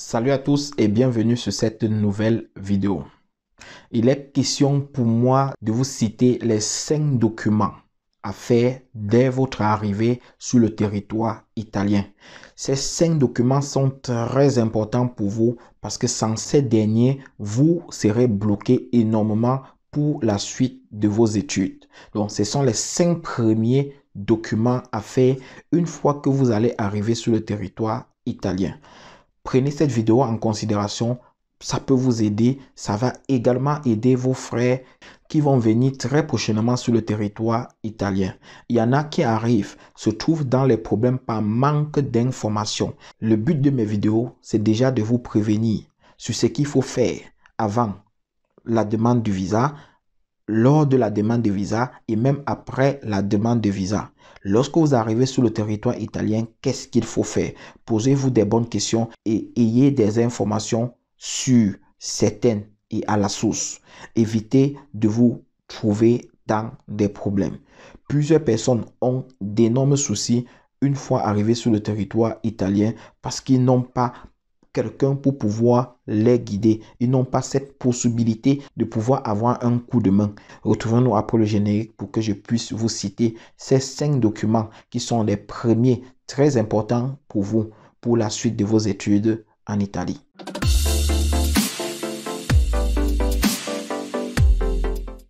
Salut à tous et bienvenue sur cette nouvelle vidéo. Il est question pour moi de vous citer les 5 documents à faire dès votre arrivée sur le territoire italien. Ces 5 documents sont très importants pour vous parce que sans ces derniers, vous serez bloqué énormément pour la suite de vos études. Donc, ce sont les 5 premiers documents à faire une fois que vous allez arriver sur le territoire italien. Prenez cette vidéo en considération, ça peut vous aider, ça va également aider vos frères qui vont venir très prochainement sur le territoire italien. Il y en a qui arrivent, se trouvent dans les problèmes par manque d'informations. Le but de mes vidéos, c'est déjà de vous prévenir sur ce qu'il faut faire avant la demande du visa, lors de la demande de visa et même après la demande de visa. Lorsque vous arrivez sur le territoire italien, qu'est-ce qu'il faut faire? Posez-vous des bonnes questions et ayez des informations sur certaines et à la source. Évitez de vous trouver dans des problèmes. Plusieurs personnes ont d'énormes soucis une fois arrivés sur le territoire italien parce qu'ils n'ont pas quelqu'un pour pouvoir les guider. Ils n'ont pas cette possibilité de pouvoir avoir un coup de main. Retrouvons-nous après le générique pour que je puisse vous citer ces 5 documents qui sont les premiers très importants pour vous pour la suite de vos études en Italie.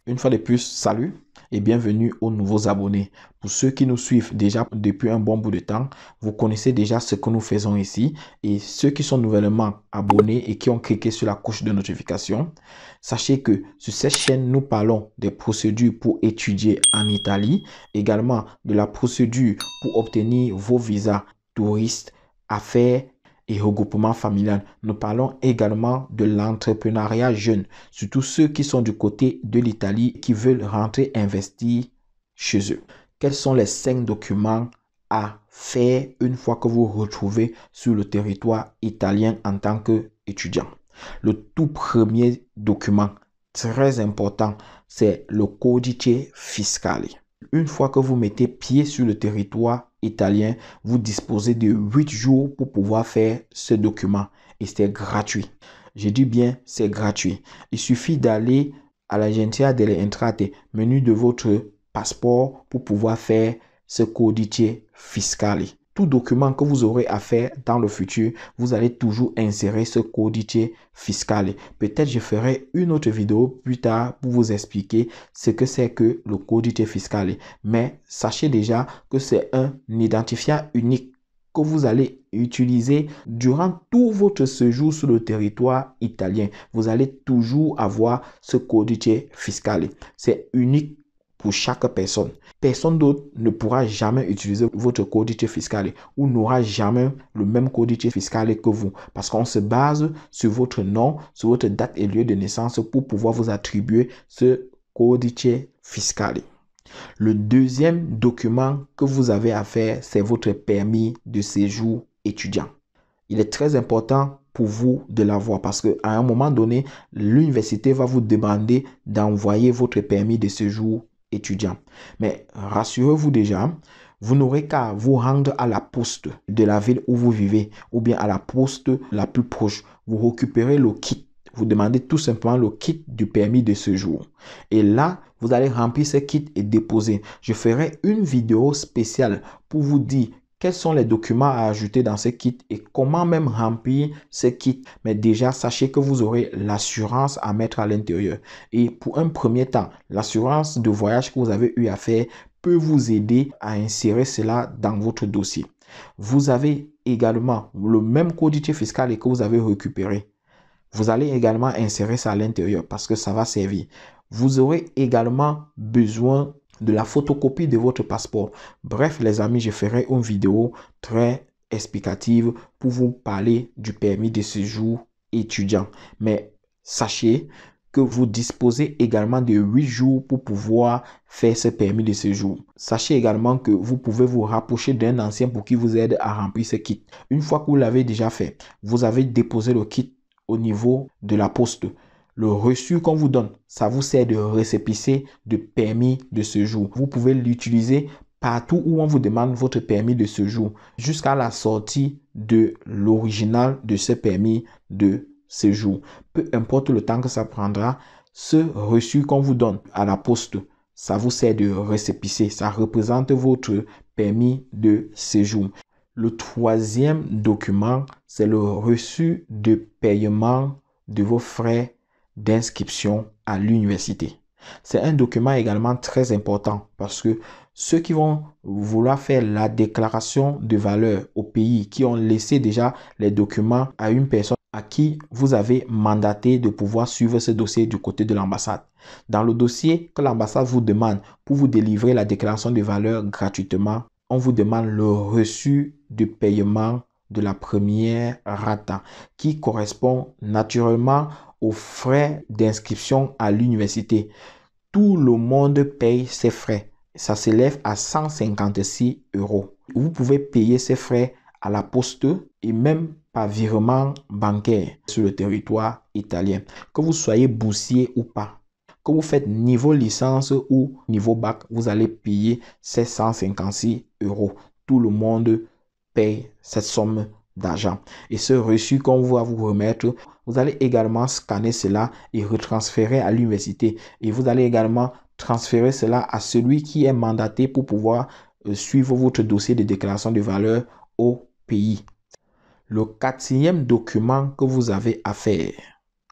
Une fois de plus, salut et bienvenue aux nouveaux abonnés. Pour ceux qui nous suivent déjà depuis un bon bout de temps, vous connaissez déjà ce que nous faisons ici. Et ceux qui sont nouvellement abonnés et qui ont cliqué sur la cloche de notification, sachez que sur cette chaîne, nous parlons des procédures pour étudier en Italie, également de la procédure pour obtenir vos visas touristes, affaires et regroupement familial. Nous parlons également de l'entrepreneuriat jeune, surtout ceux qui sont du côté de l'Italie qui veulent rentrer investir chez eux. Quels sont les 5 documents à faire une fois que vous vous retrouvez sur le territoire italien en tant qu'étudiant? Le tout premier document très important, c'est le Codice Fiscale. Une fois que vous mettez pied sur le territoire italien, vous disposez de 8 jours pour pouvoir faire ce document et c'est gratuit. Je dis bien, c'est gratuit. Il suffit d'aller à l'Agenzia delle Entrate, menu de votre passeport pour pouvoir faire ce Codice Fiscale. Tout document que vous aurez à faire dans le futur, vous allez toujours insérer ce Codice Fiscale. Peut-être je ferai une autre vidéo plus tard pour vous expliquer ce que c'est que le Codice Fiscale. Mais sachez déjà que c'est un identifiant unique que vous allez utiliser durant tout votre séjour sur le territoire italien. Vous allez toujours avoir ce Codice Fiscale. C'est unique pour chaque personne. Personne d'autre ne pourra jamais utiliser votre Codice Fiscale ou n'aura jamais le même Codice Fiscale que vous parce qu'on se base sur votre nom, sur votre date et lieu de naissance pour pouvoir vous attribuer ce Codice Fiscale. Le deuxième document que vous avez à faire, c'est votre permis de séjour étudiant. Il est très important pour vous de l'avoir parce qu'à un moment donné, l'université va vous demander d'envoyer votre permis de séjour étudiant. Mais rassurez-vous déjà, vous n'aurez qu'à vous rendre à la poste de la ville où vous vivez ou bien à la poste la plus proche. Vous récupérez le kit. Vous demandez tout simplement le kit du permis de séjour. Et là, vous allez remplir ce kit et déposer. Je ferai une vidéo spéciale pour vous dire quels sont les documents à ajouter dans ce kit et comment même remplir ce kit. Mais déjà, sachez que vous aurez l'assurance à mettre à l'intérieur. Et pour un premier temps, l'assurance de voyage que vous avez eu à faire peut vous aider à insérer cela dans votre dossier. Vous avez également le même Codice Fiscale que vous avez récupéré. Vous allez également insérer ça à l'intérieur parce que ça va servir. Vous aurez également besoin de la photocopie de votre passeport. Bref, les amis, je ferai une vidéo très explicative pour vous parler du permis de séjour étudiant. Mais sachez que vous disposez également de 8 jours pour pouvoir faire ce permis de séjour. Sachez également que vous pouvez vous rapprocher d'un ancien pour qu'il vous aide à remplir ce kit. Une fois que vous l'avez déjà fait, vous avez déposé le kit au niveau de la poste. Le reçu qu'on vous donne, ça vous sert de récépissé de permis de séjour. Vous pouvez l'utiliser partout où on vous demande votre permis de séjour jusqu'à la sortie de l'original de ce permis de séjour. Peu importe le temps que ça prendra, ce reçu qu'on vous donne à la poste, ça vous sert de récépissé. Ça représente votre permis de séjour. Le troisième document, c'est le reçu de paiement de vos frais d'inscription à l'université. C'est un document également très important parce que ceux qui vont vouloir faire la déclaration de valeur au pays, qui ont laissé déjà les documents à une personne à qui vous avez mandaté de pouvoir suivre ce dossier du côté de l'ambassade. Dans le dossier que l'ambassade vous demande pour vous délivrer la déclaration de valeur gratuitement, on vous demande le reçu de paiement de la première rate qui correspond naturellement aux frais d'inscription à l'université. Tout le monde paye ses frais. Ça s'élève à 156 €. Vous pouvez payer ces frais à la poste et même par virement bancaire sur le territoire italien. Que vous soyez boursier ou pas, que vous faites niveau licence ou niveau bac, vous allez payer ces 156 €. Tout le monde paye cette somme d'argent. Et ce reçu qu'on va vous remettre, vous allez également scanner cela et retransférer à l'université. Et vous allez également transférer cela à celui qui est mandaté pour pouvoir suivre votre dossier de déclaration de valeur au pays. Le quatrième document que vous avez à faire,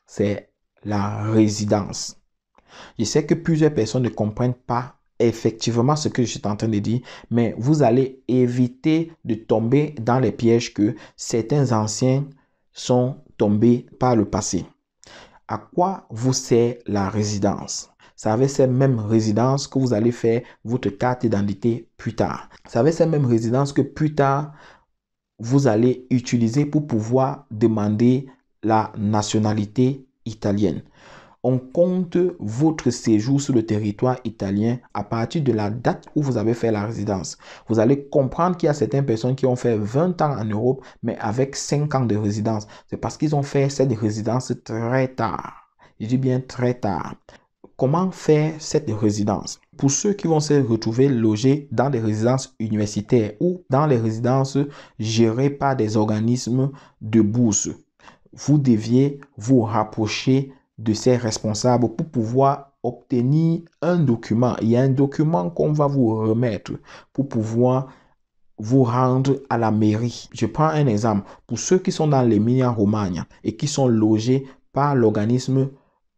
c'est la résidence. Je sais que plusieurs personnes ne comprennent pas effectivement ce que je suis en train de dire, mais vous allez éviter de tomber dans les pièges que certains anciens sont tombés par le passé. À quoi vous sert la résidence? C'est avec cette même résidence que vous allez faire votre carte d'identité plus tard. C'est avec cette même résidence que plus tard, vous allez utiliser pour pouvoir demander la nationalité italienne. On compte votre séjour sur le territoire italien à partir de la date où vous avez fait la résidence. Vous allez comprendre qu'il y a certaines personnes qui ont fait 20 ans en Europe, mais avec 5 ans de résidence. C'est parce qu'ils ont fait cette résidence très tard. Je dis bien très tard. Comment faire cette résidence? Pour ceux qui vont se retrouver logés dans des résidences universitaires ou dans les résidences gérées par des organismes de bourse, vous deviez vous rapprocher de ces responsables pour pouvoir obtenir un document. Il y a un document qu'on va vous remettre pour pouvoir vous rendre à la mairie. Je prends un exemple. Pour ceux qui sont dans l'Emilia-Romagna et qui sont logés par l'organisme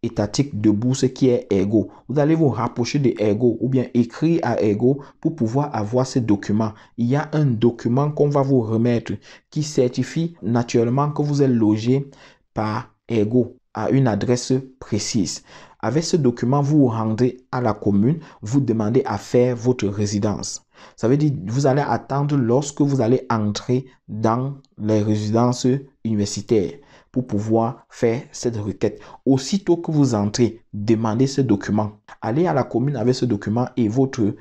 étatique de bourse qui est Ergo, vous allez vous rapprocher de Ergo ou bien écrire à Ergo pour pouvoir avoir ce document. Il y a un document qu'on va vous remettre qui certifie naturellement que vous êtes logé par Ergo à une adresse précise. Avec ce document, vous vous rendez à la commune, vous demandez à faire votre résidence. Ça veut dire que vous allez attendre lorsque vous allez entrer dans les résidences universitaires pour pouvoir faire cette requête. Aussitôt que vous entrez, demandez ce document. Allez à la commune avec ce document et votre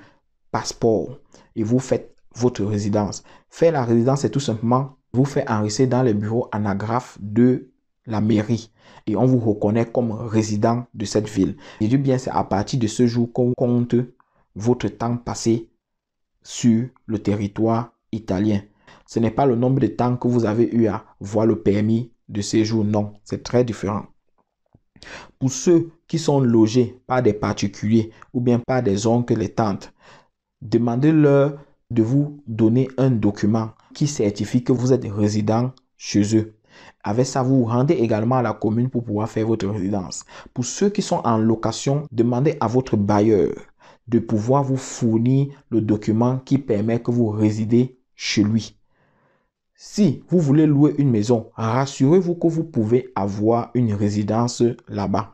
passeport et vous faites votre résidence. Faire la résidence, c'est tout simplement vous faire enregistrer dans les bureaux anagraphes de la mairie et on vous reconnaît comme résident de cette ville. Je dis bien, c'est à partir de ce jour qu'on compte votre temps passé sur le territoire italien. Ce n'est pas le nombre de temps que vous avez eu à voir le permis de séjour, non, c'est très différent. Pour ceux qui sont logés par des particuliers ou bien par des oncles et tantes, demandez-leur de vous donner un document qui certifie que vous êtes résident chez eux. Avec ça, vous vous rendez également à la commune pour pouvoir faire votre résidence. Pour ceux qui sont en location, demandez à votre bailleur de pouvoir vous fournir le document qui permet que vous résidez chez lui. Si vous voulez louer une maison, rassurez-vous que vous pouvez avoir une résidence là-bas.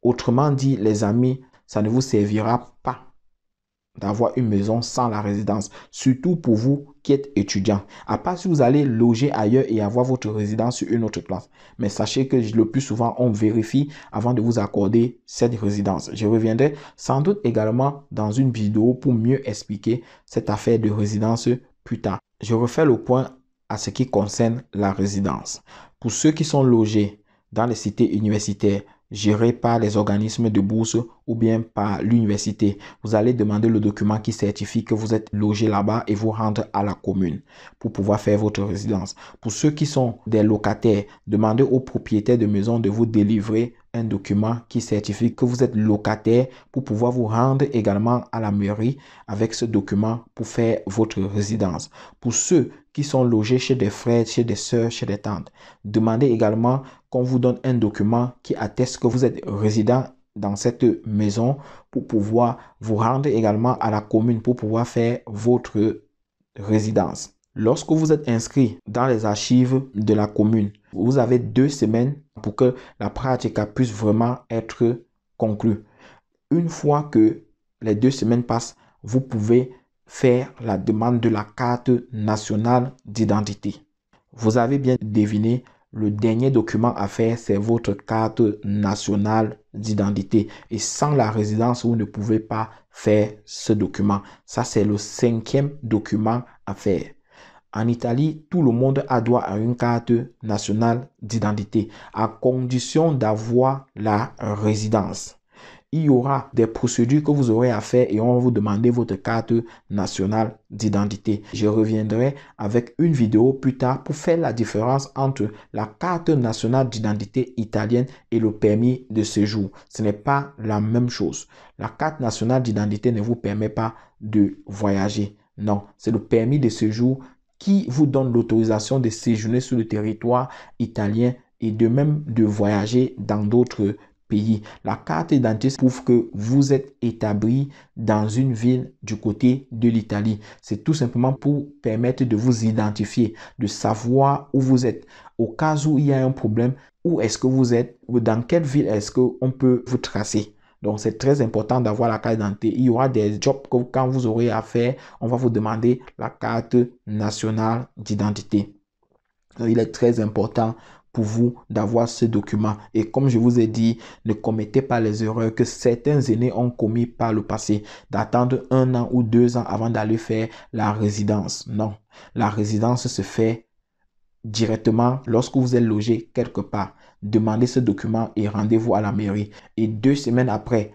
Autrement dit, les amis, ça ne vous servira pas d'avoir une maison sans la résidence, surtout pour vous qui êtes étudiant. À part si vous allez loger ailleurs et avoir votre résidence sur une autre place. Mais sachez que le plus souvent, on vérifie avant de vous accorder cette résidence. Je reviendrai sans doute également dans une vidéo pour mieux expliquer cette affaire de résidence plus tard. Je refais le point à ce qui concerne la résidence. Pour ceux qui sont logés dans les cités universitaires, géré par les organismes de bourse ou bien par l'université. Vous allez demander le document qui certifie que vous êtes logé là-bas et vous rendre à la commune pour pouvoir faire votre résidence. Pour ceux qui sont des locataires, demandez aux propriétaires de maison de vous délivrer un document qui certifie que vous êtes locataire pour pouvoir vous rendre également à la mairie avec ce document pour faire votre résidence. Pour ceux qui sont logés chez des frères, chez des sœurs, chez des tantes, demandez également qu'on vous donne un document qui atteste que vous êtes résident dans cette maison pour pouvoir vous rendre également à la commune pour pouvoir faire votre résidence. Lorsque vous êtes inscrit dans les archives de la commune, vous avez 2 semaines pour que la pratique puisse vraiment être conclue. Une fois que les 2 semaines passent, vous pouvez faire la demande de la carte nationale d'identité. Vous avez bien deviné, le dernier document à faire, c'est votre carte nationale d'identité. Et sans la résidence, vous ne pouvez pas faire ce document. Ça, c'est le 5e document à faire. En Italie, tout le monde a droit à une carte nationale d'identité, à condition d'avoir la résidence. Il y aura des procédures que vous aurez à faire et on va vous demander votre carte nationale d'identité. Je reviendrai avec une vidéo plus tard pour faire la différence entre la carte nationale d'identité italienne et le permis de séjour. Ce n'est pas la même chose. La carte nationale d'identité ne vous permet pas de voyager. Non, c'est le permis de séjour qui vous donne l'autorisation de séjourner sur le territoire italien et de même de voyager dans d'autres pays. La carte d'identité prouve que vous êtes établi dans une ville du côté de l'Italie. C'est tout simplement pour permettre de vous identifier, de savoir où vous êtes. Au cas où il y a un problème, où est-ce que vous êtes, ou dans quelle ville est-ce qu'on peut vous tracer. Donc, c'est très important d'avoir la carte d'identité. Il y aura des jobs que quand vous aurez à faire, on va vous demander la carte nationale d'identité. Il est très important pour vous d'avoir ce document. Et comme je vous ai dit, ne commettez pas les erreurs que certains aînés ont commis par le passé, d'attendre 1 an ou 2 ans avant d'aller faire la résidence. Non, la résidence se fait directement lorsque vous êtes logé quelque part. Demandez ce document et rendez-vous à la mairie. Et 2 semaines après,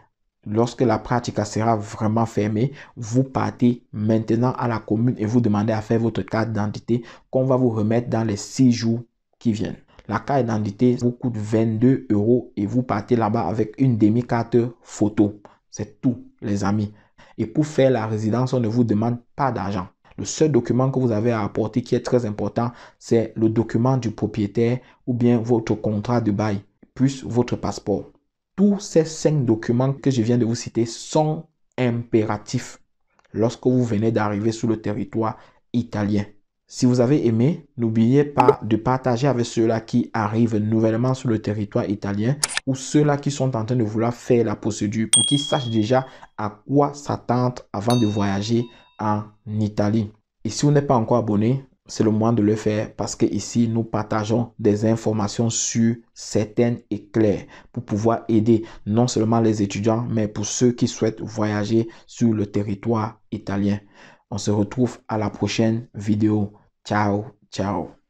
lorsque la pratique sera vraiment fermée, vous partez maintenant à la commune et vous demandez à faire votre carte d'identité qu'on va vous remettre dans les 6 jours qui viennent. La carte d'identité vous coûte 22 € et vous partez là-bas avec une demi-carte photo. C'est tout, les amis. Et pour faire la résidence, on ne vous demande pas d'argent. Le seul document que vous avez à apporter qui est très important, c'est le document du propriétaire ou bien votre contrat de bail, plus votre passeport. Tous ces 5 documents que je viens de vous citer sont impératifs lorsque vous venez d'arriver sur le territoire italien. Si vous avez aimé, n'oubliez pas de partager avec ceux-là qui arrivent nouvellement sur le territoire italien ou ceux-là qui sont en train de vouloir faire la procédure pour qu'ils sachent déjà à quoi s'attendre avant de voyager en Italie. Et si vous n'êtes pas encore abonné, c'est le moment de le faire parce que ici nous partageons des informations sûres, certaines et claires pour pouvoir aider non seulement les étudiants, mais pour ceux qui souhaitent voyager sur le territoire italien. On se retrouve à la prochaine vidéo. Ciao, ciao.